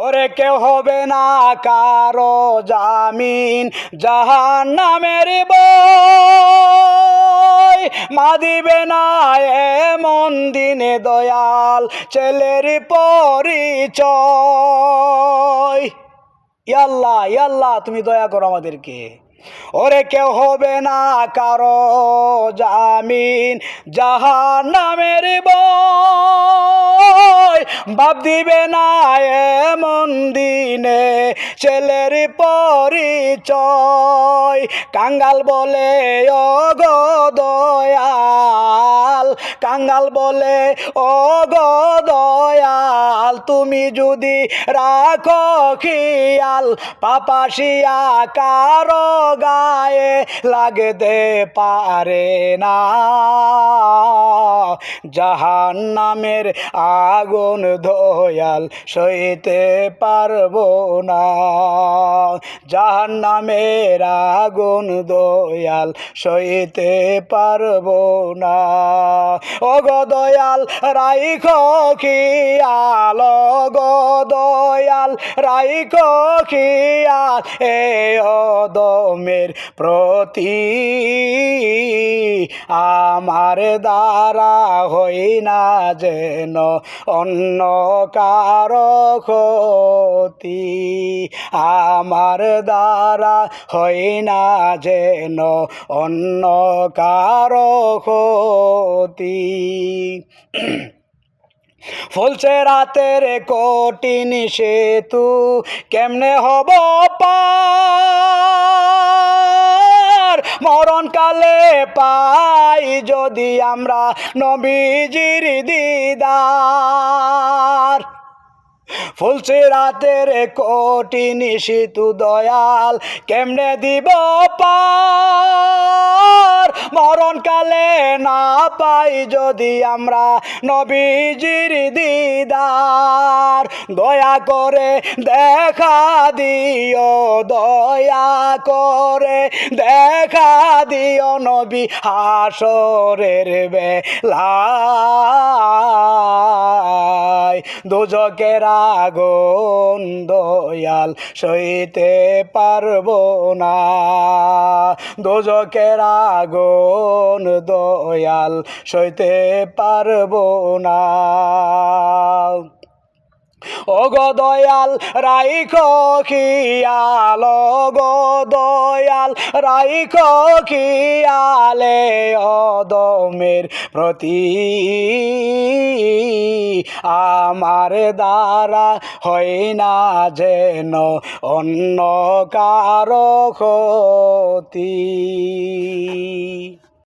ওরে কেউ হবে না কারো জামিন জাহান্নামের বই, মা দিবে না এমন দিনে দয়াল ছেলের পরিচয়। ইয়াল্লাহ ইয়াল্লাহ তুমি দয়া করো আমাদেরকে। ওরে কেউ হবে না কারো জামিন জাহান্নামের বই, বাপ দিবে না এমন দিনে ছেলের পরিচয়। কাঙ্গাল বলে ও গো দয়াল, কাঙ্গাল বলে ও গো দয়াল, তুমি যদি রাখো খেয়াল পাপাসিয়া কারো গায়ে লাগতে পারে না। জাহান্নামের আগুন দয়াল সইতে পারবো না, জাহান্নামের আগুন দয়াল সইতে পারবো না। ও গো দয়াল রাইখো খেয়াল, ও গো দয়াল রাইখো খেয়াল এ অদমের প্রতি, আমার দ্বারা হই না যেন অন্য কারো ক্ষতি, আমার দ্বারা হই না যেন অন্য কারো ক্ষতি। ফুলছে রাতের কঠিন সেতু কেমনে হব পার, মরণকালে পাই যদি আমরা নবীজির দিদার। ফুলছে রাতের কঠিন সেতু দয়াল কেমনে দিব পার, মরণকালে না পাই যদি আমরা নবীজির দিদার। দয়া করে দেখা দিও, দয়া করে দেখা দিও নবী হাসরের বেলায়। দোজকের আগুন দয়াল সইতে পারবো না, দোজকের আগুন দয়াল সইতে পারবো না। ও গো দয়াল রাইখো খেয়াল, ও গো দয়াল রাইখো খেয়ালে অদমের প্রতি, আমার দ্বারা হয় না যেন অন্য কারো ক্ষতি।